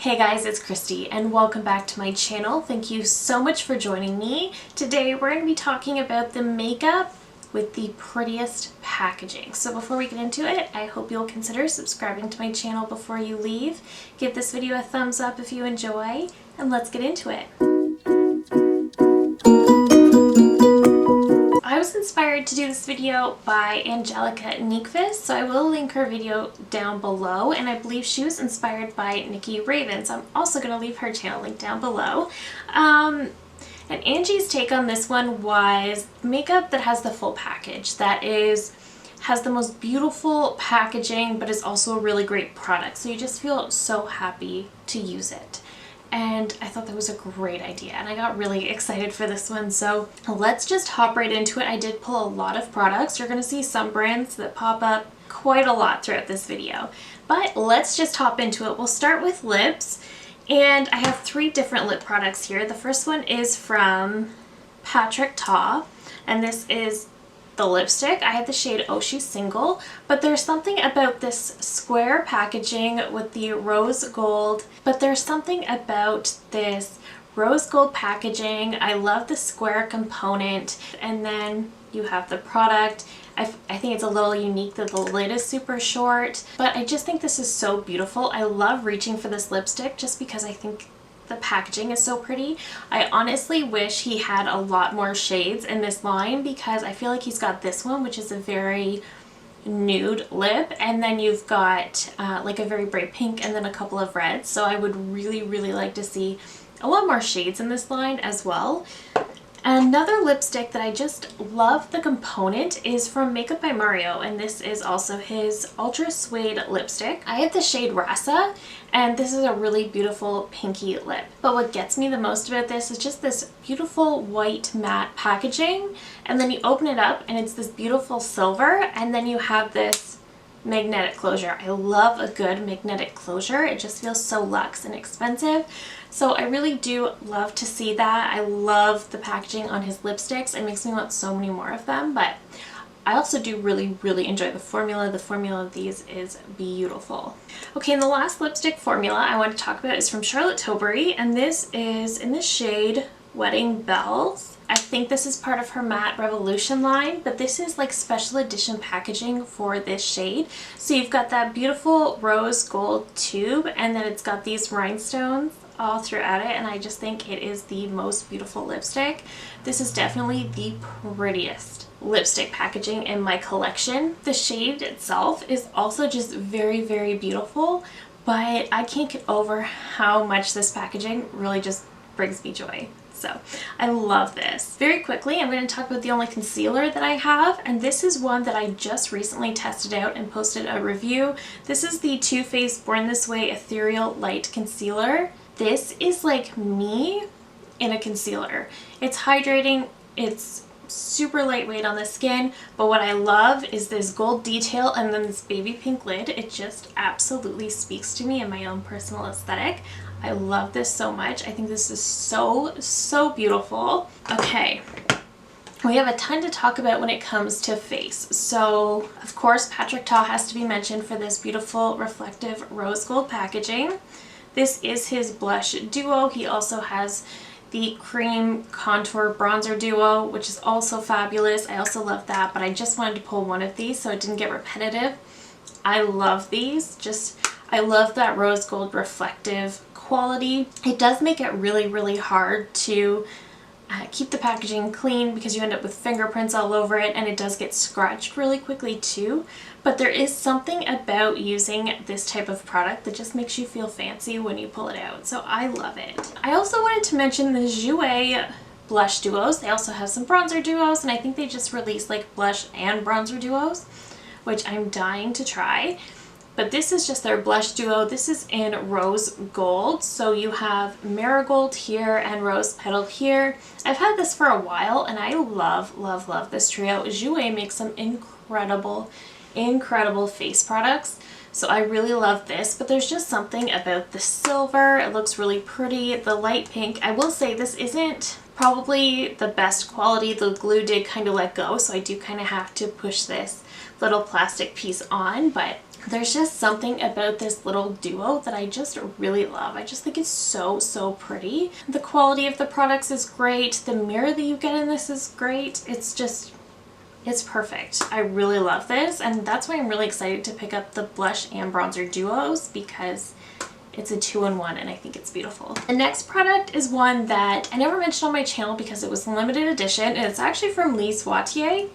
Hey guys, it's Christy and welcome back to my channel. Thank you so much for joining me. Today we're going to be talking about the makeup with the prettiest packaging. So before we get into it, I hope you'll consider subscribing to my channel before you leave. Give this video a thumbs up if you enjoy, and let's get into it. I was inspired to do this video by Angelica Nyqvist, so I will link her video down below, and I believe she was inspired by Nikki Raven, so I'm also going to leave her channel link down below. And Angie's take on this one was makeup that has the full package, that has the most beautiful packaging but is also a really great product, so you just feel so happy to use it. And I thought that was a great idea and I got really excited for this one, so let's just hop right into it. I did pull a lot of products. You're going to see some brands that pop up quite a lot throughout this video, but let's just hop into it. We'll start with lips, and I have 3 different lip products here. The first one is from Patrick Ta, and this is the lipstick. I have the shade Oh She's Single, but there's something about this square packaging with the rose gold, I love the square component, and then you have the product. I think it's a little unique that the lid is super short, but I just think this is so beautiful. I love reaching for this lipstick just because I think the packaging is so pretty. I honestly wish he had a lot more shades in this line, because I feel like he's got this one, which is a very nude lip, and then you've got like a very bright pink and then a couple of reds. So I would really like to see a lot more shades in this line as well. Another lipstick that I just love the component is from Makeup by Mario, and this is also his Ultra Suede lipstick. I have the shade Rasa, and this is a really beautiful pinky lip. But what gets me the most about this is just this beautiful white matte packaging, and then you open it up and it's this beautiful silver, and then you have this magnetic closure. I love a good magnetic closure. It just feels so luxe and expensive. So I really do love to see that. I love the packaging on his lipsticks. It makes me want so many more of them, but I also do really enjoy the formula. The formula of these is beautiful. Okay, and the last lipstick formula I want to talk about is from Charlotte Tilbury, and this is in the shade Wedding Bells. I think this is part of her Matte Revolution line, but this is like special edition packaging for this shade. So you've got that beautiful rose gold tube, and then it's got these rhinestones all throughout it, and I just think it is the most beautiful lipstick. This is definitely the prettiest lipstick packaging in my collection. The shade itself is also just very beautiful, but I can't get over how much this packaging really just brings me joy. So I love this. Very quickly, I'm going to talk about the only concealer that I have, and this is one that I just recently tested out and posted a review. This is the Too Faced Born This Way Ethereal Light Concealer. This is like me in a concealer. It's hydrating, it's super lightweight on the skin, but what I love is this gold detail and then this baby pink lid. It just absolutely speaks to me in my own personal aesthetic. I love this so much. I think this is so beautiful. Okay, we have a ton to talk about when it comes to face. So of course Patrick Ta has to be mentioned for this beautiful reflective rose gold packaging. This is his blush duo. He also has the cream contour bronzer duo, which is also fabulous. I also love that, but I just wanted to pull one of these so it didn't get repetitive. I love these. I love that rose gold reflective quality. It does make it really hard to keep the packaging clean, because you end up with fingerprints all over it, and it does get scratched really quickly too. But there is something about using this type of product that just makes you feel fancy when you pull it out. So I love it. I also wanted to mention the Jouer blush duos. They also have some bronzer duos, and I think they just released like blush and bronzer duos, which I'm dying to try. But this is just their blush duo. This is in rose gold. So you have marigold here and rose petal here. I've had this for a while and I love this trio. Jouer makes some incredible face products. So I really love this, but there's just something about the silver. It looks really pretty. The light pink, I will say this isn't probably the best quality. The glue did kind of let go, so I do kind of have to push this little plastic piece on, but There's just something about this little duo that I just really love. I just think it's so, so pretty. The quality of the products is great. The mirror that you get in this is great. It's perfect. I really love this, and that's why I'm really excited to pick up the blush and bronzer duos, because it's a 2-in-1 and I think it's beautiful. The next product is one that I never mentioned on my channel because it was limited edition, and it's actually from Lise Watier,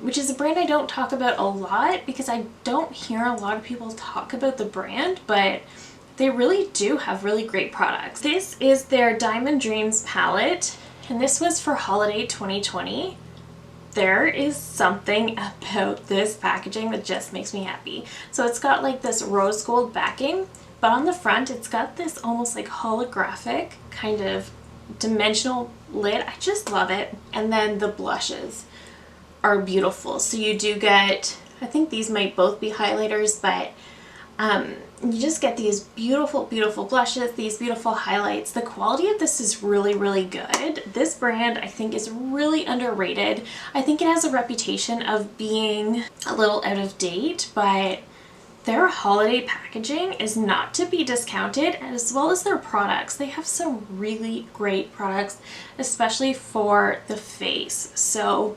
which is a brand I don't talk about a lot because I don't hear a lot of people talk about the brand, but they really do have really great products. This is their Diamond Dreams palette, and this was for holiday 2020. There is something about this packaging that just makes me happy. So it's got like this rose gold backing, but on the front it's got this almost like holographic kind of dimensional lid. I just love it. And then the blushes are beautiful. So you do get, I think these might both be highlighters, but you just get these beautiful, beautiful blushes, these beautiful highlights. The quality of this is really, really good. This brand I think is really underrated. I think it has a reputation of being a little out of date, but their holiday packaging is not to be discounted, as well as their products. They have some really great products, especially for the face. So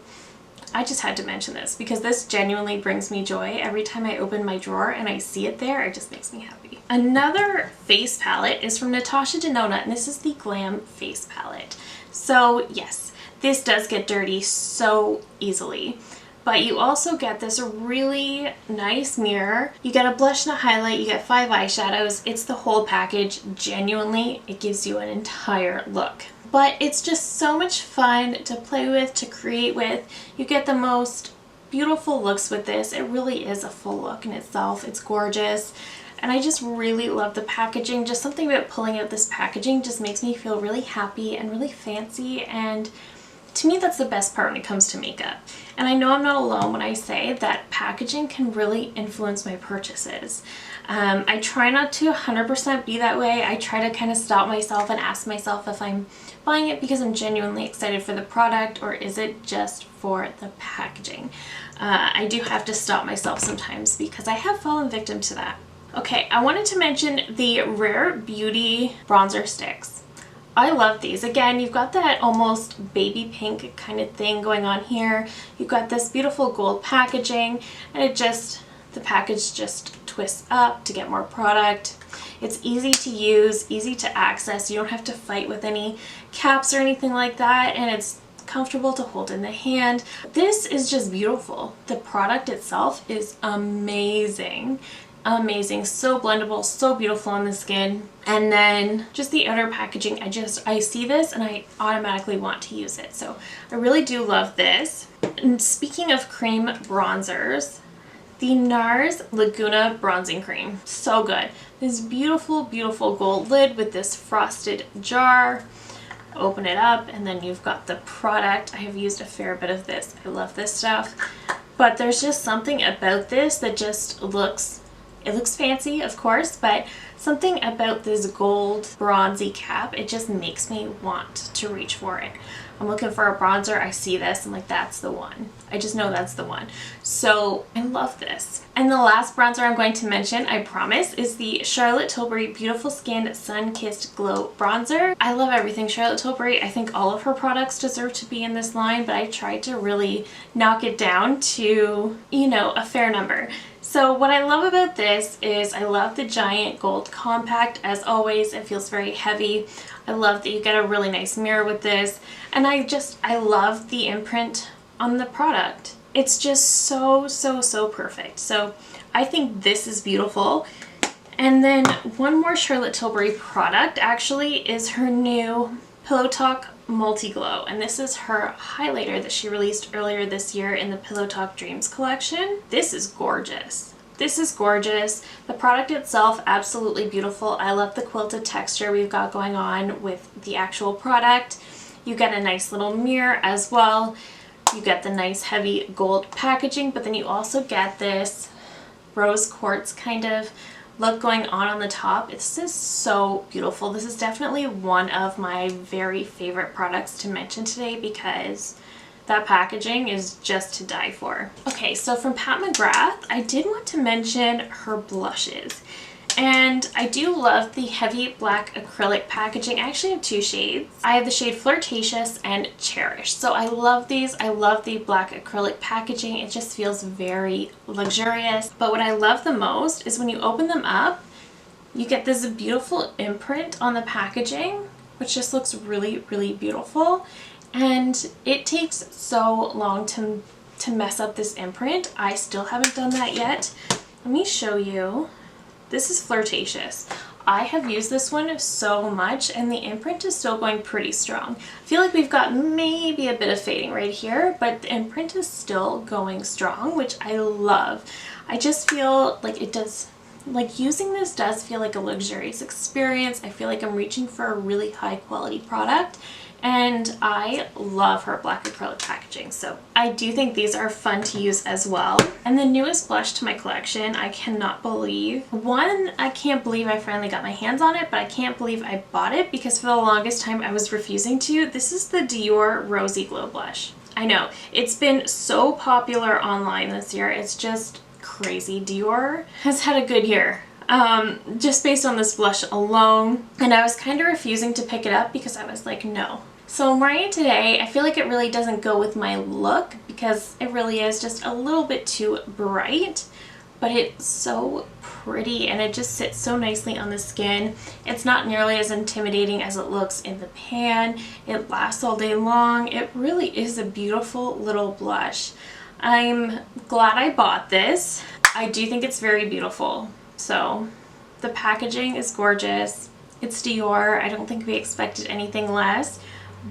I just had to mention this because this genuinely brings me joy. Every time I open my drawer and I see it there, it just makes me happy. Another face palette is from Natasha Denona, and this is the Glam Face Palette. So yes, this does get dirty so easily, but you also get this really nice mirror. You get a blush and a highlight, you get 5 eyeshadows. It's the whole package. Genuinely, it gives you an entire look. But it's just so much fun to play with, to create with. You get the most beautiful looks with this. It really is a full look in itself. It's gorgeous. And I just really love the packaging. Just something about pulling out this packaging just makes me feel really happy and really fancy, and to me that's the best part when it comes to makeup. And I know I'm not alone when I say that packaging can really influence my purchases. I try not to 100% be that way. I try to kind of stop myself and ask myself if I'm buying it because I'm genuinely excited for the product, or is it just for the packaging. I do have to stop myself sometimes because I have fallen victim to that. Okay, I wanted to mention the Rare Beauty bronzer sticks. I love these. Again, you've got that almost baby pink kind of thing going on here. You've got this beautiful gold packaging, and the package just twists up to get more product. It's easy to use, easy to access. You don't have to fight with any caps or anything like that, and it's comfortable to hold in the hand. This is just beautiful. The product itself is amazing. Amazing, so blendable, so beautiful on the skin. And then just the outer packaging, I see this and I automatically want to use it. So I really do love this. And speaking of cream bronzers, the NARS Laguna Bronzing Cream, so good. This beautiful, beautiful gold lid with this frosted jar. Open it up and then you've got the product. I have used a fair bit of this. I love this stuff. But there's just something about this that just looks fancy, of course, but something about this gold bronzy cap, it just makes me want to reach for it. I'm looking for a bronzer, I see this, I'm like, that's the one. I just know that's the one. So I love this. And the last bronzer I'm going to mention, I promise, is the Charlotte Tilbury Beautiful Skin Sun Kissed Glow Bronzer. I love everything Charlotte Tilbury. I think all of her products deserve to be in this line, but I tried to really knock it down to, you know, a fair number. So what I love about this is I love the giant gold compact. As always, it feels very heavy. I love that you get a really nice mirror with this, and I love the imprint on the product. It's just so, so, so perfect. So I think this is beautiful. And then one more Charlotte Tilbury product actually is her new Pillow Talk Multi Glow, and this is her highlighter that she released earlier this year in the Pillow Talk Dreams collection. This is gorgeous. This is gorgeous. The product itself, absolutely beautiful. I love the quilted texture we've got going on with the actual product. You get a nice little mirror as well. You get the nice heavy gold packaging, but then you also get this rose quartz kind of look going on the top. This is so beautiful. This is definitely one of my very favorite products to mention today because That packaging is just to die for. Okay, so from Pat McGrath, I did want to mention her blushes. And I do love the heavy black acrylic packaging. I actually have two shades. I have the shade Flirtatious and Cherish. So I love these. I love the black acrylic packaging. It just feels very luxurious. But what I love the most is when you open them up, you get this beautiful imprint on the packaging, which just looks really, really beautiful. And it takes so long to mess up this imprint. I still haven't done that yet. Let me show you. This is Flirtatious. I have used this one so much and the imprint is still going pretty strong. I feel like we've got maybe a bit of fading right here, but the imprint is still going strong, which I love. I just feel like it does, like using this does feel like a luxurious experience. I feel like I'm reaching for a really high quality product. And I love her black acrylic packaging, so I do think these are fun to use as well. And the newest blush to my collection, I cannot believe. One, I can't believe I finally got my hands on it, but I can't believe I bought it because for the longest time I was refusing to. This is the Dior Rosy Glow Blush. I know, it's been so popular online this year, it's just crazy. Dior has had a good year. Just based on this blush alone, and I was kind of refusing to pick it up because I was like, no. So I'm wearing it today. I feel like it really doesn't go with my look because it really is just a little bit too bright, but it's so pretty and it just sits so nicely on the skin. It's not nearly as intimidating as it looks in the pan. It lasts all day long. It really is a beautiful little blush. I'm glad I bought this. I do think it's very beautiful. So the packaging is gorgeous. It's Dior. I don't think we expected anything less,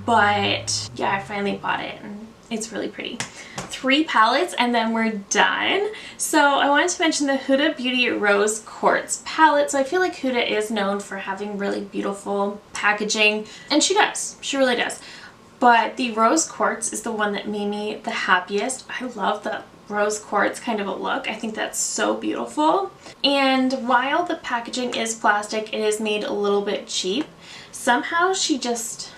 but yeah, I finally bought it and it's really pretty. 3 palettes and then we're done. So I wanted to mention the Huda Beauty Rose Quartz palette. So I feel like Huda is known for having really beautiful packaging, and she does. She really does. But the Rose Quartz is the one that made me the happiest. I love the rose quartz kind of a look. I think that's so beautiful. And while the packaging is plastic, it is made a little bit cheap. Somehow she just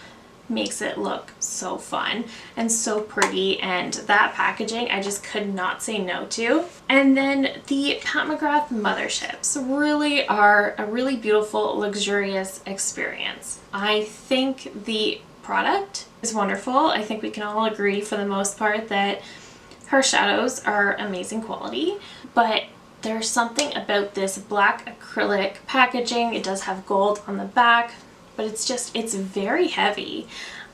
makes it look so fun and so pretty, and that packaging I just could not say no to. And then the Pat McGrath motherships really are a really beautiful, luxurious experience. I think the product is wonderful. I think we can all agree for the most part that her shadows are amazing quality, but there's something about this black acrylic packaging. It does have gold on the back, but it's very heavy.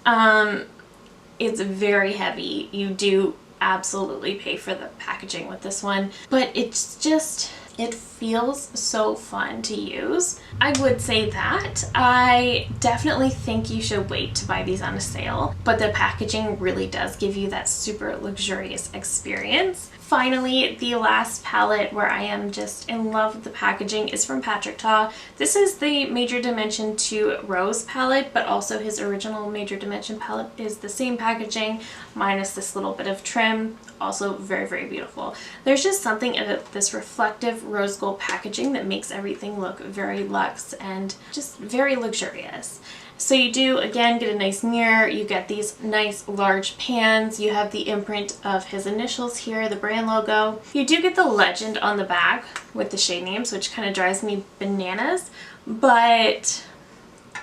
It's very heavy. You do absolutely pay for the packaging with this one, but it's just, it feels so fun to use. I would say that. I definitely think you should wait to buy these on a sale, but the packaging really does give you that super luxurious experience. Finally, the last palette where I am just in love with the packaging is from Patrick Ta. This is the Major Dimension 2 Rose palette, but also his original Major Dimension palette is the same packaging, minus this little bit of trim. Also very, very beautiful. There's just something about this reflective rose gold packaging that makes everything look very luxe and just very luxurious. So you do, again, get a nice mirror, you get these nice large pans, you have the imprint of his initials here, the brand logo. You do get the legend on the back with the shade names, which kind of drives me bananas, but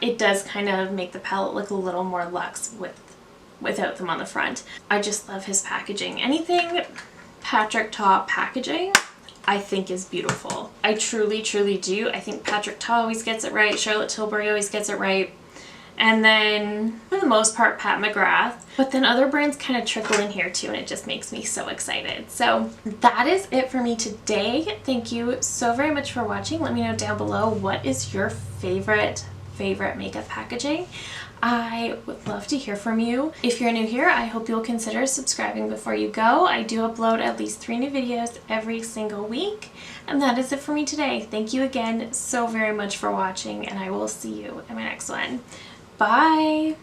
it does kind of make the palette look a little more luxe without them on the front. I just love his packaging. Anything Patrick Ta packaging I think is beautiful. I truly, truly do. I think Patrick Ta always gets it right, Charlotte Tilbury always gets it right. And then, for the most part, Pat McGrath. But then other brands kind of trickle in here too, and it just makes me so excited. So that is it for me today. Thank you so very much for watching. Let me know down below, what is your favorite makeup packaging? I would love to hear from you. If you're new here, I hope you'll consider subscribing before you go. I do upload at least 3 new videos every single week. And that is it for me today. Thank you again so very much for watching, and I will see you in my next one. Bye!